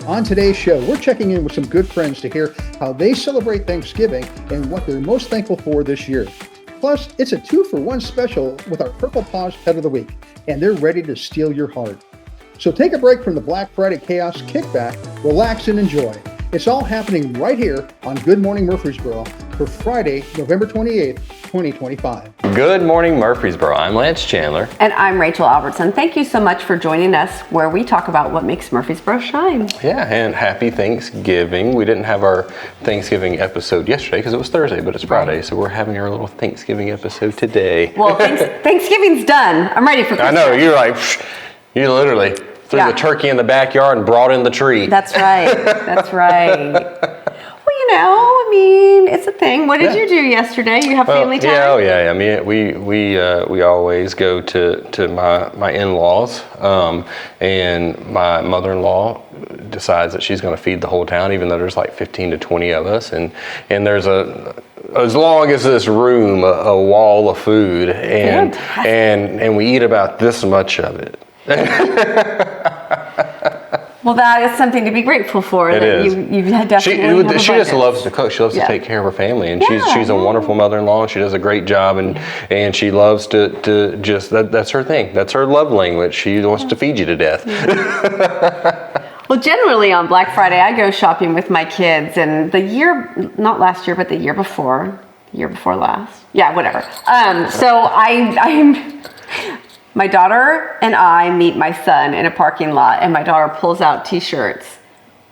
On today's show, we're checking in with some good friends to hear how they celebrate Thanksgiving and what they're most thankful for this year. Plus, it's a 2-for-1 special with our Purple Paws Pet of the Week, and they're ready to steal your heart. So take a break from the Black Friday chaos, kick back, relax, and enjoy. It's all happening right here on Good Morning Murfreesboro for Friday, November 28th, 2025. Good morning, Murfreesboro. I'm Lance Chandler. And I'm Rachel Albertson. Thank you so much for joining us where we talk about what makes Murfreesboro shine. Yeah, and happy Thanksgiving. We didn't have our Thanksgiving episode yesterday because it was Thursday, but it's Friday, so we're having our little Thanksgiving episode today. Well, Thanksgiving's done. I'm ready for Christmas. I know, you're like, you literally threw the turkey in the backyard and brought in the tree. That's right. That's right. Well, you know, I mean, it's a thing. What did you do yesterday? You have family time? Yeah. I mean, we always go to my in-laws, and my mother-in-law decides that she's going to feed the whole town, even though there's like 15 to 20 of us, and there's as long as this room, a wall of food, and we eat about this much of it. Well, that is something to be grateful for. It is. You definitely she just loves to cook. She loves to take care of her family, and she's a wonderful mother-in-law. And she does a great job, and she loves to just that's her thing. That's her love language. She wants to feed you to death. Well, generally on Black Friday, I go shopping with my kids, and not last year, but the year before last. Yeah, whatever. So I'm. My daughter and I meet my son in a parking lot, and my daughter pulls out t-shirts,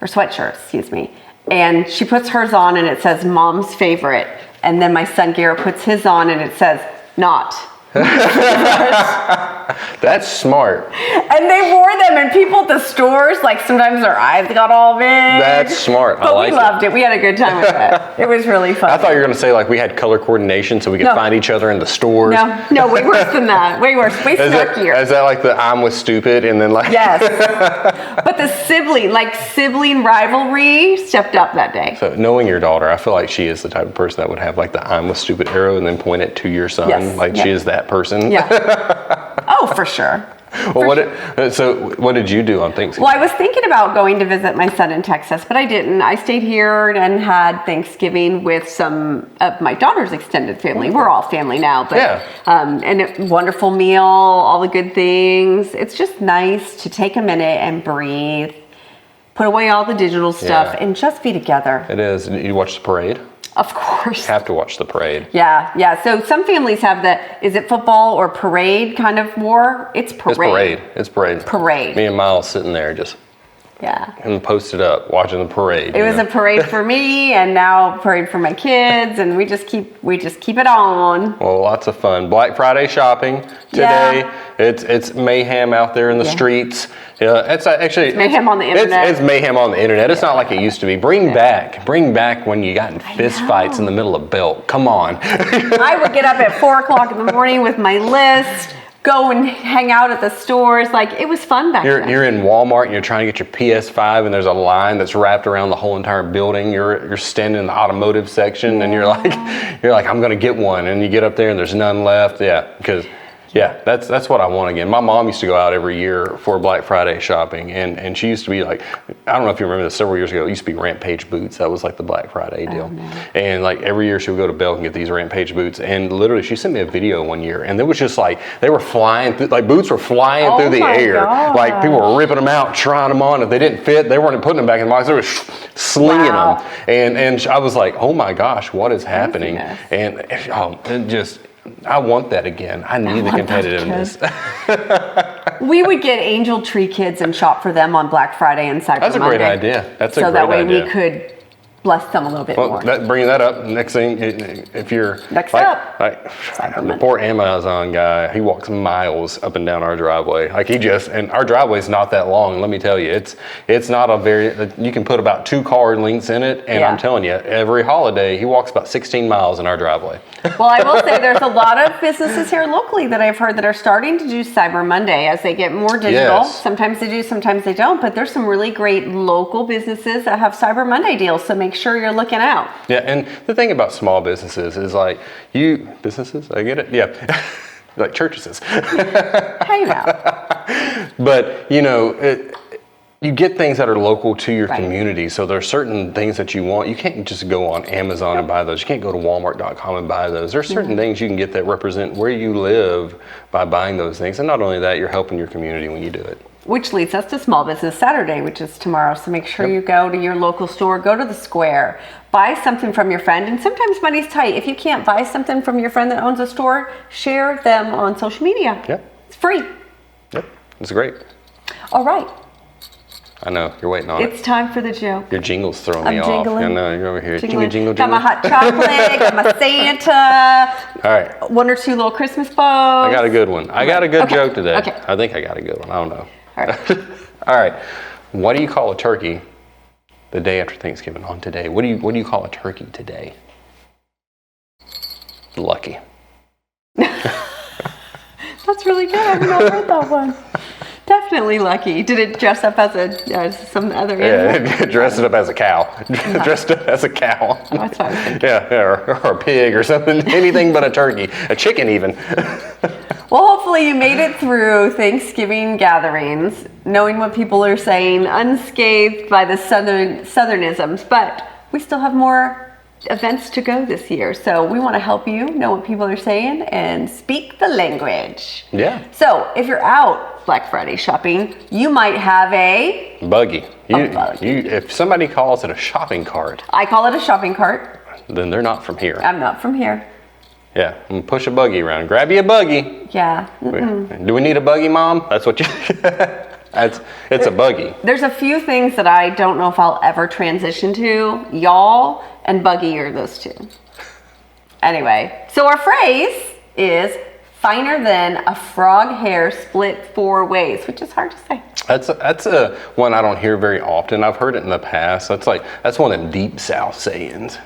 or sweatshirts, excuse me, and she puts hers on and it says Mom's favorite, and then my son Garrett puts his on and it says not. That's smart. And they wore them, and people at the stores, like sometimes their eyes got all big. That's smart. But we loved it. We had a good time with it. It was really fun. I thought you were going to say like we had color coordination so we could find each other in the stores. No, way worse than that. Way worse. Way snarkier. Is that like the I'm with stupid and then like? Yes. But the sibling rivalry stepped up that day. So knowing your daughter, I feel like she is the type of person that would have like the I'm with stupid arrow and then point it to your son. Yes. She is that person. Yeah. Oh, for sure. Well, what did you do on Thanksgiving? Well, I was thinking about going to visit my son in Texas, but I didn't. I stayed here and had Thanksgiving with some of my daughter's extended family. We're all family now, but and a wonderful meal, all the good things. It's just nice to take a minute and breathe, put away all the digital stuff, and just be together. It is. You watch the parade? Of course. You have to watch the parade. Yeah. So some families have is it football or parade kind of war? It's parade. It's parade. Parade. Me and Miles sitting there just and posted up watching the parade. It was a parade for me, and now a parade for my kids, and we just keep it on. Well, lots of fun. Black Friday shopping today. Yeah. It's mayhem out there in the streets. It's mayhem on the internet. It's mayhem on the internet. It's not like it used to be. Bring back when you got in fist fights in the middle of Belk. Come on. I would get up at 4:00 in the morning with my list, go and hang out at the stores. Like, it was fun back then. You're in Walmart and you're trying to get your PS5 and there's a line that's wrapped around the whole entire building. You're standing in the automotive section and you're like I'm gonna get one, and you get up there and there's none left. That's what I want again. My mom used to go out every year for Black Friday shopping, and she used to be like, I don't know if you remember this, several years ago, it used to be Rampage boots. That was like the Black Friday deal. And like every year she would go to Belk and get these Rampage boots, and literally she sent me a video one year, and it was just like, they were flying through, like boots were flying through the air. God. Like people were ripping them out, trying them on. If they didn't fit, they weren't putting them back in the box. They were slinging them. And I was like, oh my gosh, what is happening? And I want that again. I need the competitiveness. We would get Angel Tree kids and shop for them on Black Friday and Cyber Monday. That's a great idea. So that way we could bless them a little bit more. Bringing that up, next thing, if you're... the poor Amazon guy, he walks miles up and down our driveway. And our driveway's not that long, let me tell you. It's not you can put about 2 car lengths in it, and I'm telling you, every holiday, he walks about 16 miles in our driveway. Well, I will say there's a lot of businesses here locally that I've heard that are starting to do Cyber Monday as they get more digital. Yes. Sometimes they do, sometimes they don't, but there's some really great local businesses that have Cyber Monday deals, so make sure you're looking out. Yeah, and the thing about small businesses is like, businesses, I get it? Yeah. Like churches. Hey now. But, you get things that are local to your Right. community. So there are certain things that you want. You can't just go on Amazon and buy those. You can't go to Walmart.com and buy those. There's certain things you can get that represent where you live by buying those things. And not only that, you're helping your community when you do it. Which leads us to Small Business Saturday, which is tomorrow. So make sure you go to your local store, go to the square, buy something from your friend. And sometimes money's tight. If you can't buy something from your friend that owns a store, share them on social media. Yep. It's free. Yep. It's great. All right. I know. You're waiting on it. It's time for the joke. Your jingle's throwing I'm me jingling. off. I know. You're over here. Jingling. Jingle, Got jingle. my hot chocolate, got my Santa. All right. One or two little Christmas bows. I got a good one. I got a good Okay. joke today. Okay. I think I got a good one. I don't know. All right. All right. What do you call a turkey the day after Thanksgiving on today? What do you call a turkey today? Lucky. That's really good. I've not heard that one. Definitely lucky. Did it dress up as some other animal? Yeah, dress it up as a cow. Dressed up as a cow. Oh, that's what I was thinking. Yeah, or a pig or something. Anything but a turkey. A chicken even. Well, hopefully you made it through Thanksgiving gatherings, knowing what people are saying, unscathed by the southernisms, but we still have more events to go this year. So we want to help you know what people are saying and speak the language. Yeah. So if you're out Black Friday shopping, you might have a Buggy. buggy. If somebody calls it a shopping cart, I call it a shopping cart. then they're not from here. I'm not from here. Yeah, and push a buggy around. Grab you a buggy. Yeah. Do we need a buggy, Mom? That's what you. It's a buggy. There's a few things that I don't know if I'll ever transition to. Y'all and buggy are those two. Anyway, so our phrase is finer than a frog hair split 4 ways, which is hard to say. That's a one I don't hear very often. I've heard it in the past. That's one of them deep South sayings.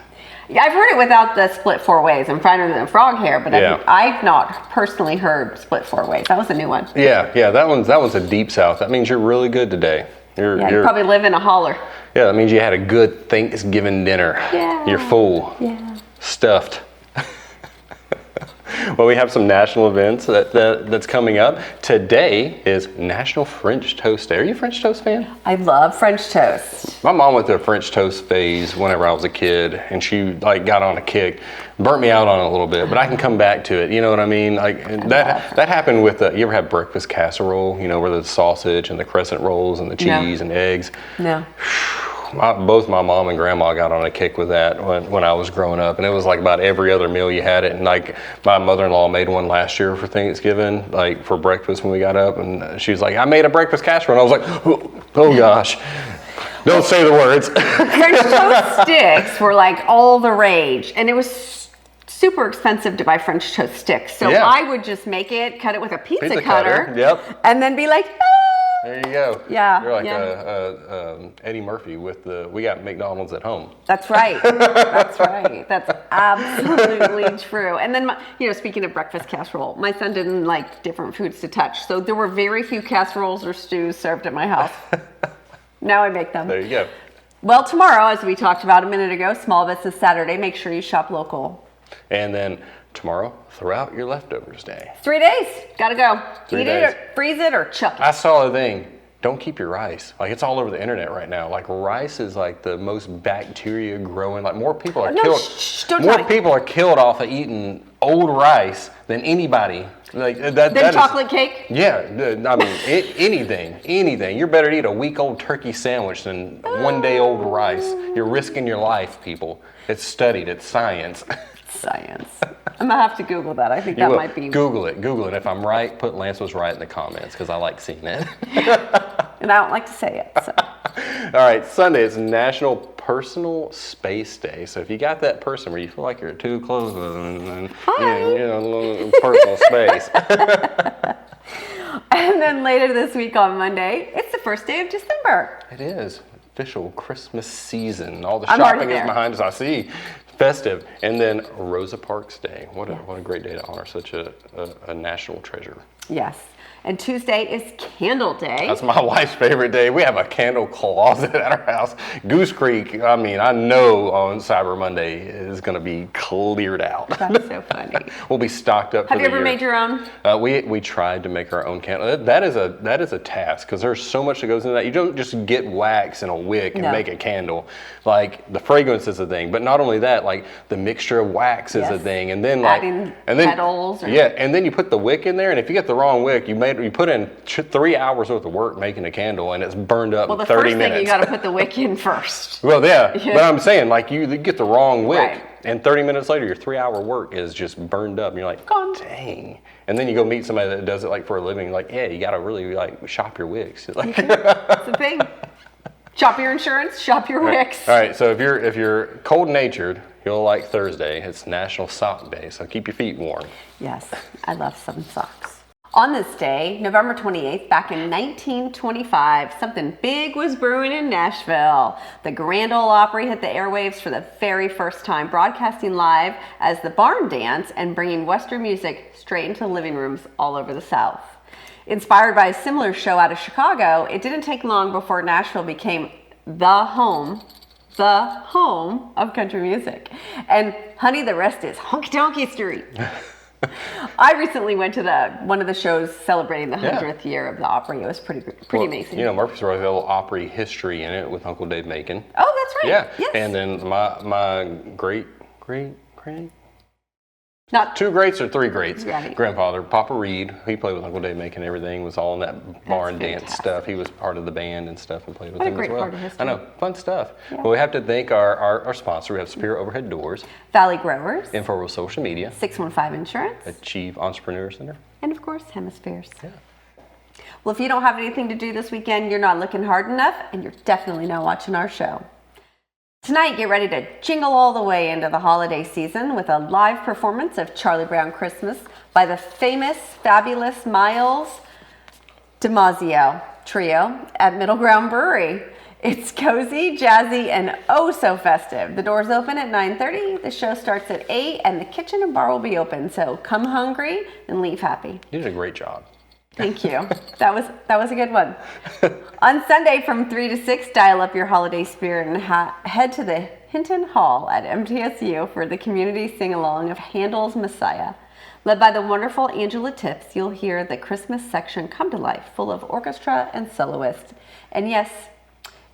Yeah, I've heard it without the split 4 ways and finer than a frog hair, but Yeah. I've not personally heard split 4 ways. That was a new one. Yeah, that one's a deep South. That means you're really good today. Yeah, you probably live in a holler. Yeah, that means you had a good Thanksgiving dinner. Yeah. You're full. Yeah. Stuffed. Well, we have some national events that's coming up. Today is National French Toast Day. Are you a French Toast fan? I love French toast. My mom went through a French toast phase whenever I was a kid, and she got on a kick, burnt me out on it a little bit, but I can come back to it. You know what I mean? That happened with you ever have breakfast casserole? You know, where the sausage and the crescent rolls and the cheese and eggs. No. Both my mom and grandma got on a kick with that when I was growing up, and it was like about every other meal you had it. And like my mother-in-law made one last year for Thanksgiving, like for breakfast when we got up, and she was like, "I made a breakfast casserole," and I was like, "Oh gosh, don't say the words." French toast sticks were like all the rage, and it was super expensive to buy French toast sticks. So Yeah. I would just make it, cut it with a pizza cutter, Yep. and then be like, ah. There you go. Yeah, You're like yeah. Eddie Murphy with we got McDonald's at home. That's right. That's right. That's absolutely true. And then, speaking of breakfast casserole, my son didn't like different foods to touch. So there were very few casseroles or stews served at my house. Now I make them. There you go. Well, tomorrow, as we talked about a minute ago, Small Business Saturday, make sure you shop local. And then tomorrow, throw out your leftovers day. 3 days. Gotta go. 3 Eat days. it or freeze it or chuck it. I saw a thing. Don't keep your rice. Like it's all over the internet right now. Like rice is like the most bacteria growing. Like more people are No, killed. don't More tell me. people are killed off of eating old rice than anybody. Like that. Then chocolate cake? Yeah, I mean anything. You're better to eat a week-old turkey sandwich than one-day-old rice. You're risking your life, people. It's studied. It's science. Science. I'm gonna have to Google that. I think You that will. might be. Google it. If I'm right, put Lance was right in the comments because I like seeing it. And I don't like to say it. So. All right, Sunday is National Personal Space Day. So if you got that person where you feel like you're too close with them, and a little personal space. And then later this week on Monday, it's the first day of December. It is official Christmas season. All the I'm already shopping is there. behind us. I see. Festive. And then Rosa Parks Day. What a great day to honor such a national treasure. Yes. And Tuesday is Candle Day. That's my wife's favorite day. We have a candle closet at our house. Goose Creek, I mean, I know on Cyber Monday is going to be cleared out. That's so funny. We'll be stocked up for the Have you ever year. made your own? We tried to make our own candle. That is a task because there's so much that goes into that. You don't just get wax and a wick and make a candle. Like the fragrance is a thing, but not only that, like the mixture of wax is a thing, and then adding petals. And then you put the wick in there, and if you get the wrong wick, you put in 3 hours worth of work making a candle, and it's burned up in 30 minutes. Well, the first thing you got to put the wick in first. Well, yeah, but I'm saying like you get the wrong wick. Right. And 30 minutes later, your 3-hour work is just burned up. And you're like, gone. Dang. And then you go meet somebody that does it like for a living. Like, yeah, you got to really like shop your wicks. Like, that's the thing. Shop your insurance, shop your wicks. All right, so if you're cold natured, you'll like Thursday. It's National Sock Day, so keep your feet warm. Yes, I love some socks. On this day, November 28th, back in 1925, something big was brewing in Nashville. The Grand Ole Opry hit the airwaves for the very first time, broadcasting live as the Barn Dance and bringing Western music straight into living rooms all over the South. Inspired by a similar show out of Chicago, it didn't take long before Nashville became the home of country music. And honey, the rest is honky-tonk history. I recently went to one of the shows celebrating the 100th year of the Opry. It was pretty amazing. You know, Murfreesboro has a little Opry history in it with Uncle Dave Macon. Oh, that's right. Yeah. Yes. And then my great Not 2 greats or 3 greats. Right. Grandfather, Papa Reed, he played with Uncle Dave Macon. Everything was all in that barn dance fantastic. stuff. He was part of the band and stuff and played with What a him great as well. part of history. I know, fun stuff. Yeah. Well, we have to thank our sponsor. We have Superior Overhead Doors, Valley Growers, Info Social Media, 615 Insurance, Achieve Entrepreneur Center. and of course, Hemispheres. Yeah. Well, if you don't have anything to do this weekend, you're not looking hard enough, and you're definitely not watching our show. Tonight, get ready to jingle all the way into the holiday season with a live performance of Charlie Brown Christmas by the famous, fabulous Miles DiMaggio Trio at Middle Ground Brewery. It's cozy, jazzy, and oh so festive. The doors open at 9:30, the show starts at 8, and the kitchen and bar will be open, so come hungry and leave happy. You did a great job. Thank you. That was a good one. On Sunday from 3 to 6, dial up your holiday spirit and head to the Hinton Hall at MTSU for the community sing-along of Handel's Messiah. Led by the wonderful Angela Tips, you'll hear the Christmas section come to life, full of orchestra and soloists. And yes,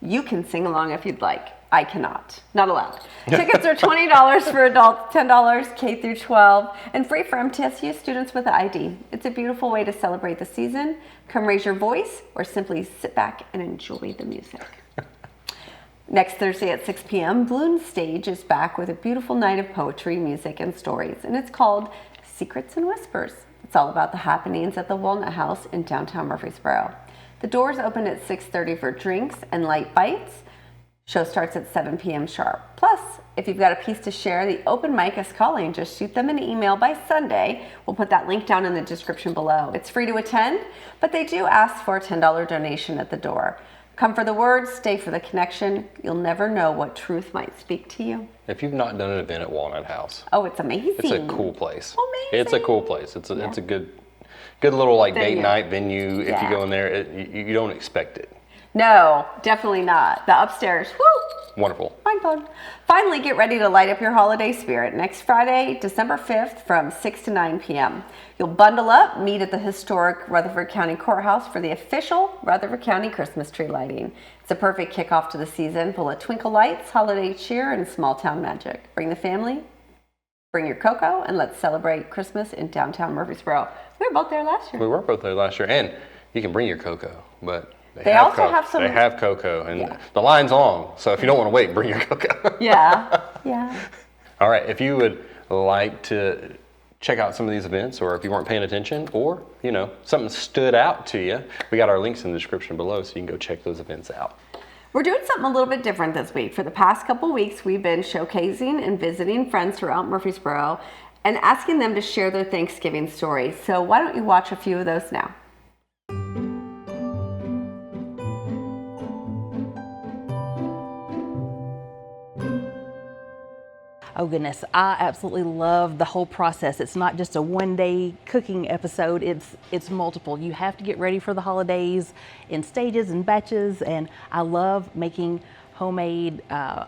you can sing along if you'd like. I cannot. Not allowed. Tickets are $20 for adults, $10 K through 12, and free for MTSU students with ID. It's a beautiful way to celebrate the season. Come raise your voice or simply sit back and enjoy the music. Next Thursday at 6 p.m., Bloom Stage is back with a beautiful night of poetry, music, and stories, and it's called Secrets and Whispers. It's all about the happenings at the Walnut House in downtown Murfreesboro. The doors open at 6:30 for drinks and light bites. Show starts at 7 p.m. sharp. Plus, if you've got a piece to share, the open mic is calling. Just shoot them an email by Sunday. We'll put that link down in the description below. It's free to attend, but they do ask for a $10 donation at the door. Come for the words, stay for the connection. You'll never know what truth might speak to you. If you've not done an event at Walnut House, Oh, it's amazing. it's a cool place. Amazing. It's a cool place. It's a good little like date Venue. night venue. If Yeah. you go in there, you don't expect it. No, definitely not. The upstairs, woo! Wonderful. Mind blown. Finally, get ready to light up your holiday spirit next Friday, December 5th from 6 to 9 p.m. You'll bundle up, meet at the historic Rutherford County Courthouse for the official Rutherford County Christmas tree lighting. It's a perfect kickoff to the season, full of twinkle lights, holiday cheer, and small town magic. Bring the family, bring your cocoa, and let's celebrate Christmas in downtown Murfreesboro. We were both there last year. We were both there last year, and you can bring your cocoa, but They also have some- They have cocoa, and Yeah. the line's long. So if you don't want to wait, bring your cocoa. Yeah, yeah. All right. If you would like to check out some of these events, or if you weren't paying attention, or something stood out to you, we got our links in the description below, so you can go check those events out. We're doing something a little bit different this week. For the past couple weeks, we've been showcasing and visiting friends throughout Murfreesboro and asking them to share their Thanksgiving stories. So why don't you watch a few of those now? Oh goodness, I absolutely love the whole process. It's not just a one-day cooking episode, it's multiple. You have to get ready for the holidays in stages and batches, and I love making homemade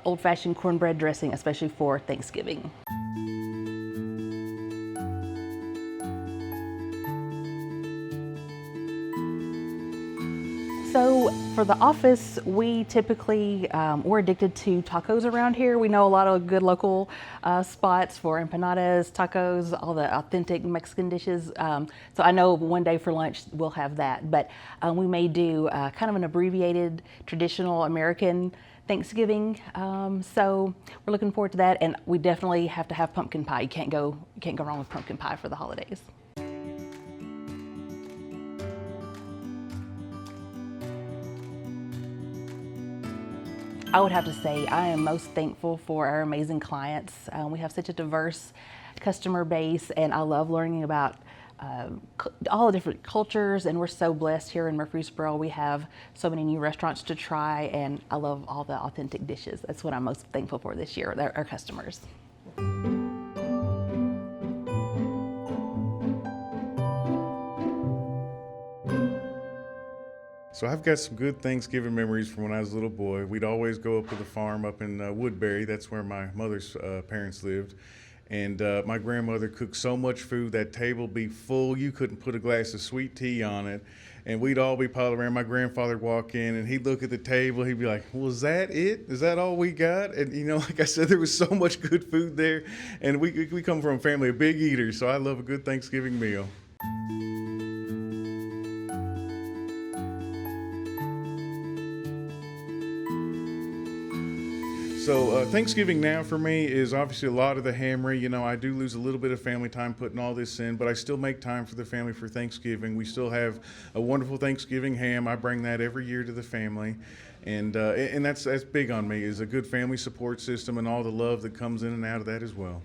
old-fashioned cornbread dressing, especially for Thanksgiving. So for the office, we typically, we're addicted to tacos around here. We know a lot of good local spots for empanadas, tacos, all the authentic Mexican dishes. So I know one day for lunch we'll have that, but we may do kind of an abbreviated traditional American Thanksgiving. So we're looking forward to that, and we definitely have to have pumpkin pie. You can't go wrong with pumpkin pie for the holidays. I would have to say I am most thankful for our amazing clients. We have such a diverse customer base, and I love learning about all the different cultures, and we're so blessed here in Murfreesboro. We have so many new restaurants to try, and I love all the authentic dishes. That's what I'm most thankful for this year, our customers. So I've got some good Thanksgiving memories from when I was a little boy. We'd always go up to the farm up in Woodbury. That's where my mother's parents lived. And my grandmother cooked so much food, that table would be full. You couldn't put a glass of sweet tea on it. And we'd all be piled around. My grandfather would walk in and he'd look at the table. He'd be like, well, is that it? Is that all we got? And, you know, like I said, there was so much good food there. And we come from a family of big eaters, so I love a good Thanksgiving meal. So Thanksgiving now for me is obviously a lot of the hammery. You know, I do lose a little bit of family time putting all this in, but I still make time for the family for Thanksgiving. We still have a wonderful Thanksgiving ham. I bring that every year to the family. And that's big on me, is a good family support system and all the love that comes in and out of that as well.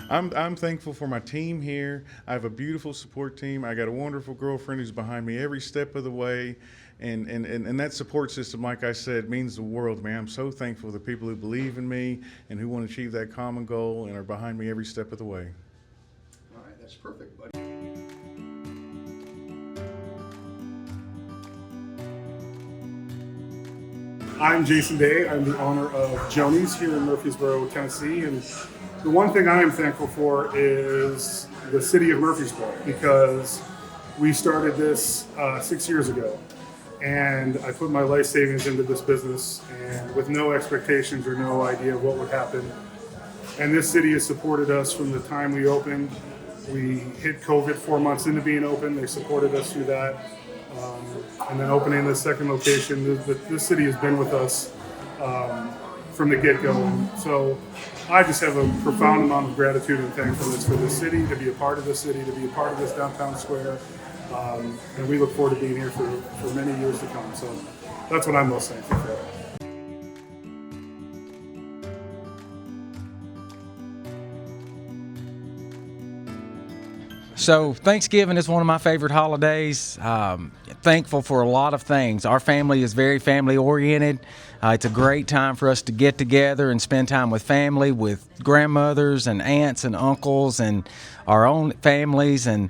I'm thankful for my team here. I have a beautiful support team. I got a wonderful girlfriend who's behind me every step of the way. And that support system, like I said, means the world to me. I'm so thankful for the people who believe in me and who want to achieve that common goal and are behind me every step of the way. All right, that's perfect, buddy. I'm Jason Day. I'm the owner of Joni's here in Murfreesboro, Tennessee. And the one thing I am thankful for is the city of Murfreesboro, because we started this 6 years ago. And I put my life savings into this business, and with no expectations or no idea of what would happen. And this city has supported us from the time we opened. We hit COVID 4 months into being open. They supported us through that. And then opening the second location, this city has been with us from the get-go. So I just have a profound amount of gratitude and thankfulness for this city, to be a part of this city, to be a part of this downtown square. And we look forward to being here for many years to come. So that's what I'm most thankful for. So Thanksgiving is one of my favorite holidays. Thankful for a lot of things. Our family is very family oriented. It's a great time for us to get together and spend time with family, with grandmothers and aunts and uncles and our own families. And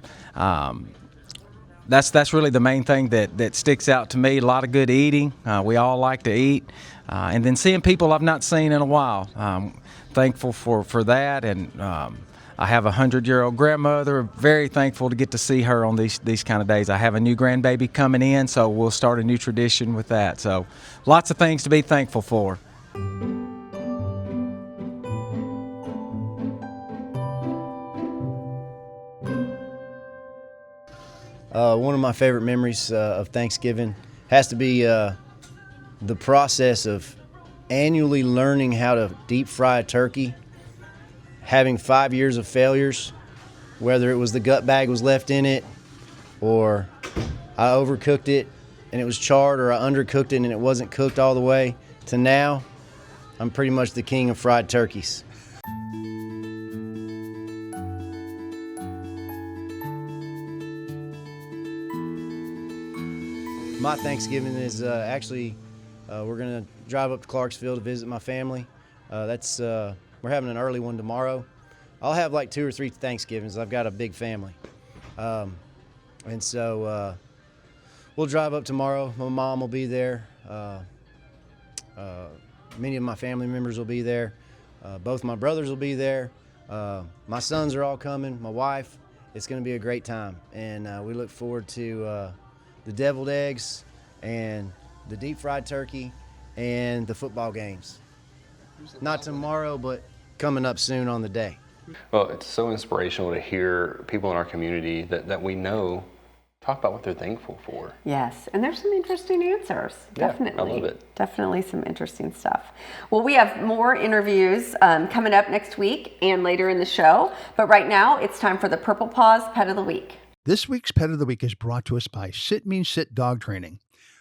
that's really the main thing that sticks out to me. A lot of good eating. We all like to eat. And then seeing people I've not seen in a while. Thankful for that. And I have a 100-year-old grandmother. Very thankful to get to see her on these kind of days. I have a new grandbaby coming in, so we'll start a new tradition with that. So lots of things to be thankful for. One of my favorite memories of Thanksgiving has to be the process of annually learning how to deep fry a turkey, having 5 years of failures, whether it was the gut bag was left in it, or I overcooked it and it was charred, or I undercooked it and it wasn't cooked all the way, to now I'm pretty much the king of fried turkeys. My Thanksgiving is actually we're gonna drive up to Clarksville to visit my family. We're having an early one tomorrow. I'll have like 2 or 3 Thanksgivings. I've got a big family, and so we'll drive up tomorrow. My mom will be there. Many of my family members will be there. Both my brothers will be there. My sons are all coming. My wife. It's going to be a great time, and we look forward to the deviled eggs and the deep fried turkey and the football games. Not tomorrow, but coming up soon on the day. Well, it's so inspirational to hear people in our community that we know talk about what they're thankful for. Yes, and there's some interesting answers. Yeah, Definitely. I love it. Definitely some interesting stuff. Well, we have more interviews coming up next week and later in the show, but right now it's time for the Purple Paws Pet of the Week. This week's Pet of the Week is brought to us by Sit Means Sit Dog Training.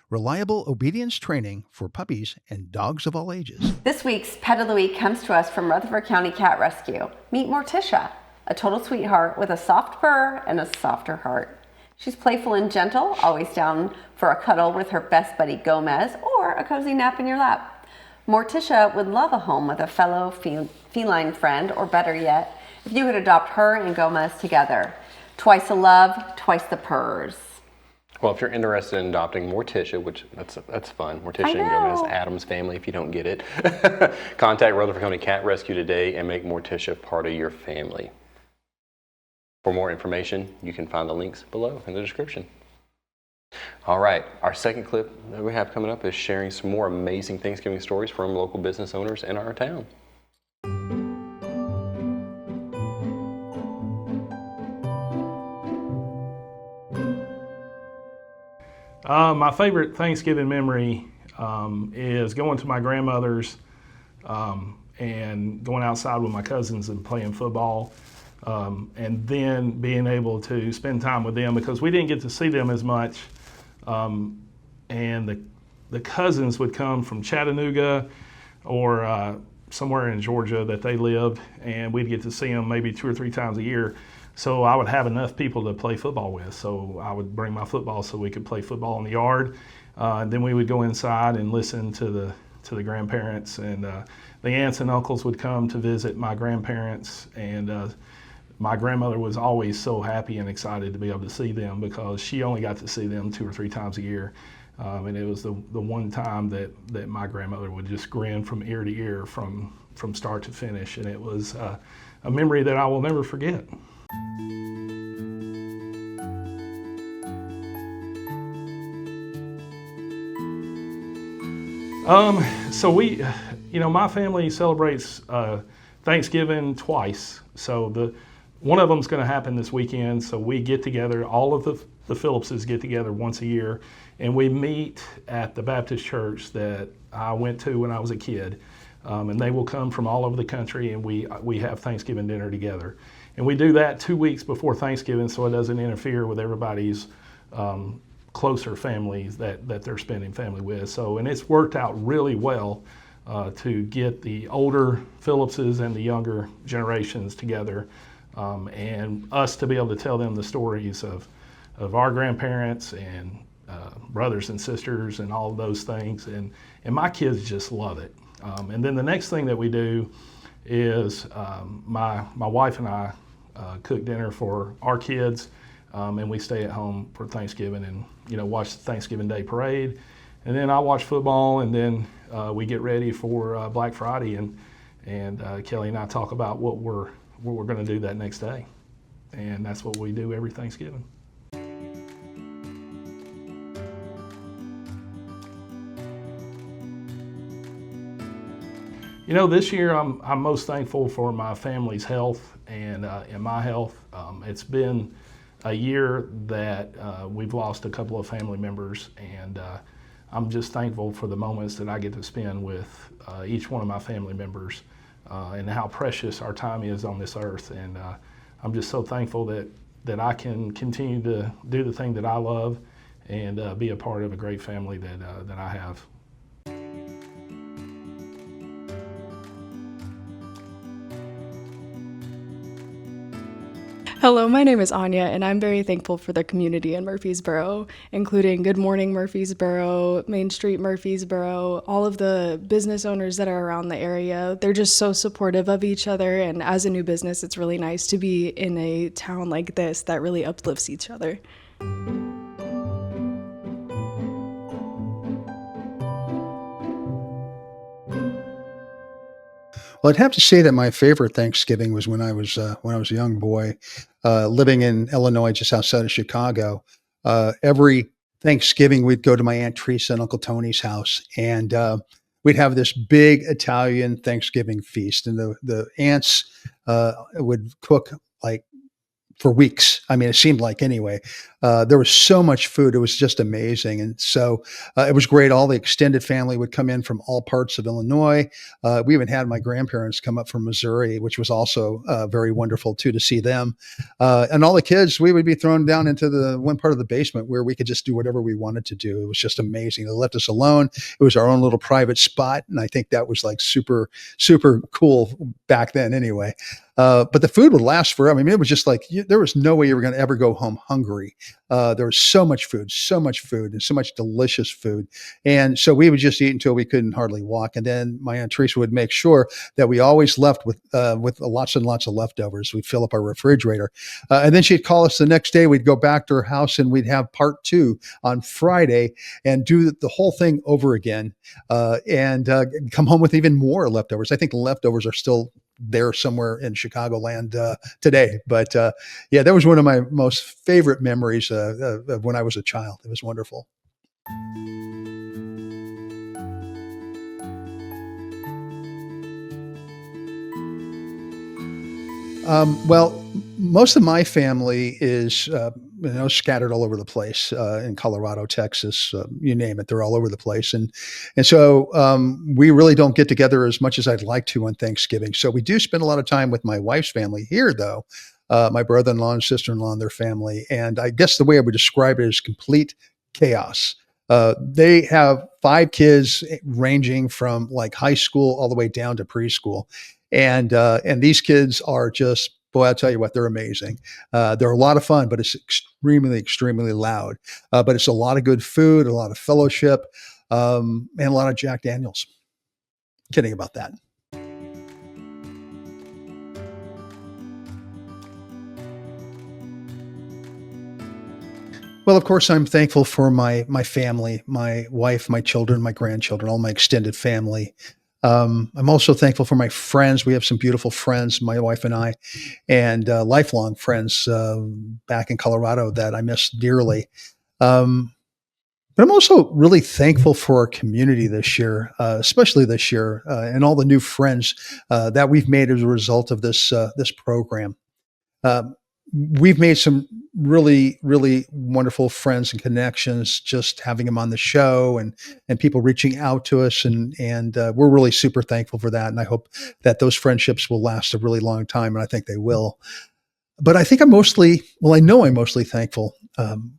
Reliable obedience training for puppies and dogs of all ages. This week's Pet of the Week comes to us from Rutherford County Cat Rescue. Meet Morticia, a total sweetheart with a soft purr and a softer heart. She's playful and gentle, always down for a cuddle with her best buddy Gomez or a cozy nap in your lap. Morticia would love a home with a fellow feline friend, or better yet, if you could adopt her and Gomez together. Twice the love, twice the purrs. Well, if you're interested in adopting Morticia, which that's fun, Morticia and Gomez, Adam's family, if you don't get it, contact Rutherford County Cat Rescue today and make Morticia part of your family. For more information, you can find the links below in the description. All right, our second clip that we have coming up is sharing some more amazing Thanksgiving stories from local business owners in our town. My favorite Thanksgiving memory is going to my grandmother's and going outside with my cousins and playing football. And then being able to spend time with them because we didn't get to see them as much. And the cousins would come from Chattanooga or somewhere in Georgia that they lived, and we'd get to see them maybe 2 or 3 times a year. So I would have enough people to play football with. So I would bring my football so we could play football in the yard. Then we would go inside and listen to the grandparents, and the aunts and uncles would come to visit my grandparents, and my grandmother was always so happy and excited to be able to see them because she only got to see them 2 or 3 times a year. And it was the one time that my grandmother would just grin from ear to ear from start to finish. And it was a memory that I will never forget. So my family celebrates Thanksgiving twice. So one of them's going to happen this weekend. So we get together, all of the Phillipses get together once a year, and we meet at the Baptist church that I went to when I was a kid. And they will come from all over the country, and we have Thanksgiving dinner together. And we do that 2 weeks before Thanksgiving so it doesn't interfere with everybody's closer families that they're spending family with. And it's worked out really well to get the older Phillipses and the younger generations together, and us to be able to tell them the stories of our grandparents and brothers and sisters and all of those things. And my kids just love it. And then the next thing that we do is my wife and I cook dinner for our kids, and we stay at home for Thanksgiving and watch the Thanksgiving Day parade. And then I watch football, and then we get ready for Black Friday, and Kelly and I talk about what we're going to do that next day. And that's what we do every Thanksgiving. This year I'm most thankful for my family's health and my health. It's been a year that we've lost a couple of family members, and I'm just thankful for the moments that I get to spend with each one of my family members and how precious our time is on this earth. And I'm just so thankful that I can continue to do the thing that I love and be a part of a great family that I have. Hello, my name is Anya, and I'm very thankful for the community in Murfreesboro, including Good Morning Murfreesboro, Main Street Murfreesboro, all of the business owners that are around the area. They're just so supportive of each other, and as a new business, it's really nice to be in a town like this that really uplifts each other. Well, I'd have to say that my favorite Thanksgiving was when I was a young boy, living in Illinois, just outside of Chicago. Every Thanksgiving, we'd go to my Aunt Teresa and Uncle Tony's house, and we'd have this big Italian Thanksgiving feast. And the aunts would cook like for weeks. I mean, it seemed like anyway. There was so much food; it was just amazing, and so it was great. All the extended family would come in from all parts of Illinois. We even had my grandparents come up from Missouri, which was also very wonderful too to see them. And all the kids, we would be thrown down into the one part of the basement where we could just do whatever we wanted to do. It was just amazing. They left us alone. It was our own little private spot, and I think that was like super cool back then. Anyway. But the food would last forever. I mean, it was just like there was no way you were going to ever go home hungry. There was so much food, and so much delicious food. And so we would just eat until we couldn't hardly walk. And then my Aunt Teresa would make sure that we always left with lots and lots of leftovers. We'd fill up our refrigerator. And then she'd call us the next day. We'd go back to her house and we'd have part two on Friday and do the whole thing over again and come home with even more leftovers. I think the leftovers are still there somewhere in Chicagoland today. But yeah, that was one of my most favorite memories of when I was a child. It was wonderful. Well, most of my family is scattered all over the place in Colorado, Texas, you name it. They're all over the place, and so we really don't get together as much as I'd like to on Thanksgiving. So we do spend a lot of time with my wife's family here, though. My brother-in-law and sister-in-law and their family, and I guess the way I would describe it is complete chaos. They have 5 kids ranging from like high school all the way down to preschool. And these kids are just, boy, I'll tell you what, they're amazing. They're a lot of fun, but it's extremely loud. But it's a lot of good food, a lot of fellowship, and a lot of Jack Daniels. Kidding about that. Well, of course, I'm thankful for my family, my wife, my children, my grandchildren, all my extended family. I'm also thankful for my friends. We have some beautiful friends, my wife and I, and lifelong friends back in Colorado that I miss dearly. But I'm also really thankful for our community this year, especially this year, and all the new friends that we've made as a result of this program. Um, we've made some really wonderful friends and connections just having them on the show and people reaching out to us and we're really super thankful for that, and I hope that those friendships will last a really long time, and I think they will. But I think I know I'm mostly thankful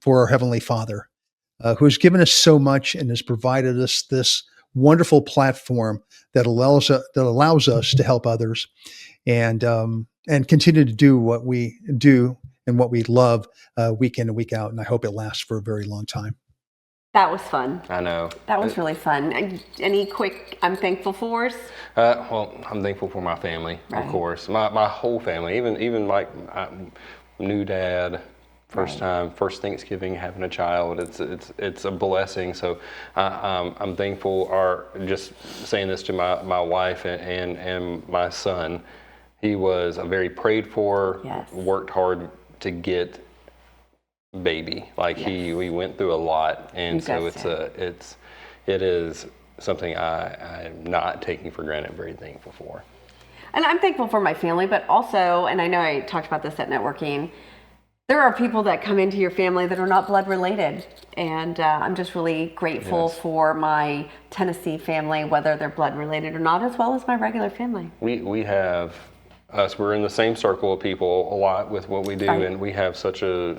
for our Heavenly Father, who has given us so much and has provided us this wonderful platform that allows us to help others and continue to do what we do and what we love week in and week out. And I hope it lasts for a very long time. That was fun. I know. That was really fun. Any quick I'm thankful fors? Well, I'm thankful for my family, Right. of course. My whole family, even like new dad, first Thanksgiving having a child. It's a blessing. So I'm thankful. Just saying this to my wife and my son. He was a very prayed for. Yes. Worked hard to get baby. Like Yes. we went through a lot, and You so guys it is something I'm not taking for granted. Very thankful for. And I'm thankful for my family, but also, and I know I talked about this at networking, there are people that come into your family that are not blood related. And I'm just really grateful Yes. for my Tennessee family, whether they're blood related or not, as well as my regular family. We have us. We're in the same circle of people a lot with what we do, Right. and we have such a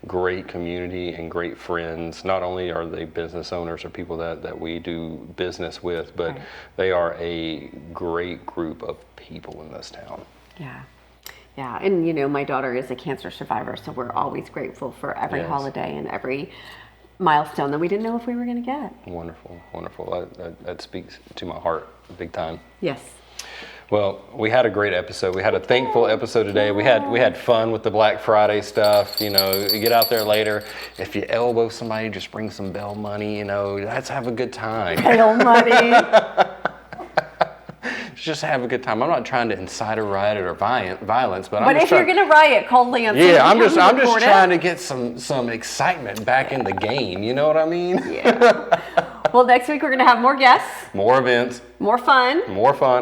great community and great friends. Not only are they business owners or people that we do business with, but Right. they are a great group of people in this town. Yeah. Yeah, and you know, my daughter is a cancer survivor, so we're always grateful for every Yes. holiday and every milestone that we didn't know if we were going to get. Wonderful, wonderful. That speaks to my heart big time. Yes. Well, we had a great episode. We had a thankful episode today. We had fun with the Black Friday stuff. You know, you get out there later. If you elbow somebody, just bring some bail money. You know, let's have a good time. Bail money. Just have a good time. I'm not trying to incite a riot or violence, but But if you're going to riot, call Lance. yeah, I'm just trying to get some excitement back in the game. You know what I mean? Yeah. Well, next week we're going to have more guests, More events, more fun.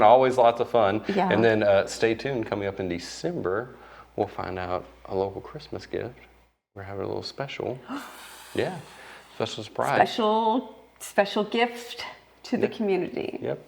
always lots of fun. Yeah. And then stay tuned. Coming up in December, we'll find out a local Christmas gift. We're having a little special. Yeah, special surprise. Special gift to the community. Yep.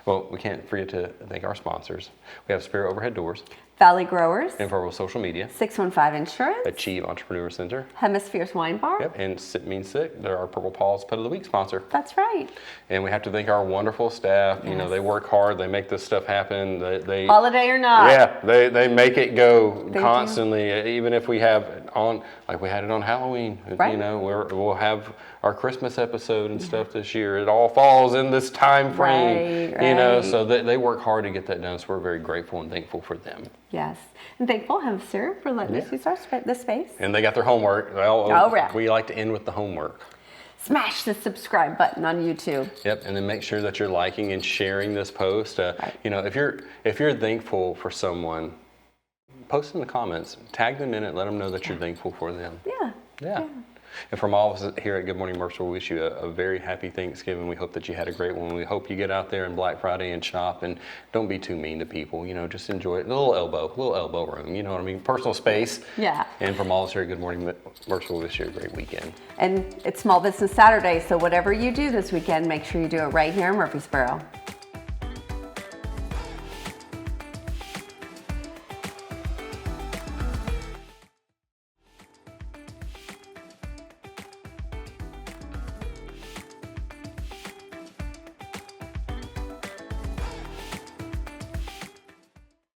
Well, we can't forget to thank our sponsors. We have Spirit Overhead Doors, Valley Growers, Infomercial Social Media, 615 Insurance, Achieve Entrepreneur Center, Hemisphere's Wine Bar. yep, and Sit Means Sick. They're our Purple Paws Pet of the Week sponsor. That's right. And we have to thank our wonderful staff. You know, they work hard. They make this stuff happen. They Holiday or not. yeah, they make it go They constantly. Even if we have it on, like we had it on Halloween. Right. You know, we'll have our Christmas episode and stuff this year. It all falls in this time frame. Right, You know, right. so they work hard to get that done. So we're very grateful and thankful for them. Yes. And thankful, Hemisphere, for letting us use this space. And they got their homework. yeah. We like to end with the homework. Smash the subscribe button on YouTube. Yep, and then make sure that you're liking and sharing this post. You know, if you're thankful for someone, post in the comments, tag them in it, let them know that you're thankful for them. Yeah. And from all of us here at Good Morning Murfreesboro, we wish you a very happy Thanksgiving. We hope that you had a great one. We hope you get out there on Black Friday and shop, and don't be too mean to people. You know, just enjoy it. A little elbow room. You know what I mean? Personal space. Yeah. And from all of us here at Good Morning Murfreesboro, we wish you a great weekend. And it's Small Business Saturday, so whatever you do this weekend, make sure you do it right here in Murfreesboro.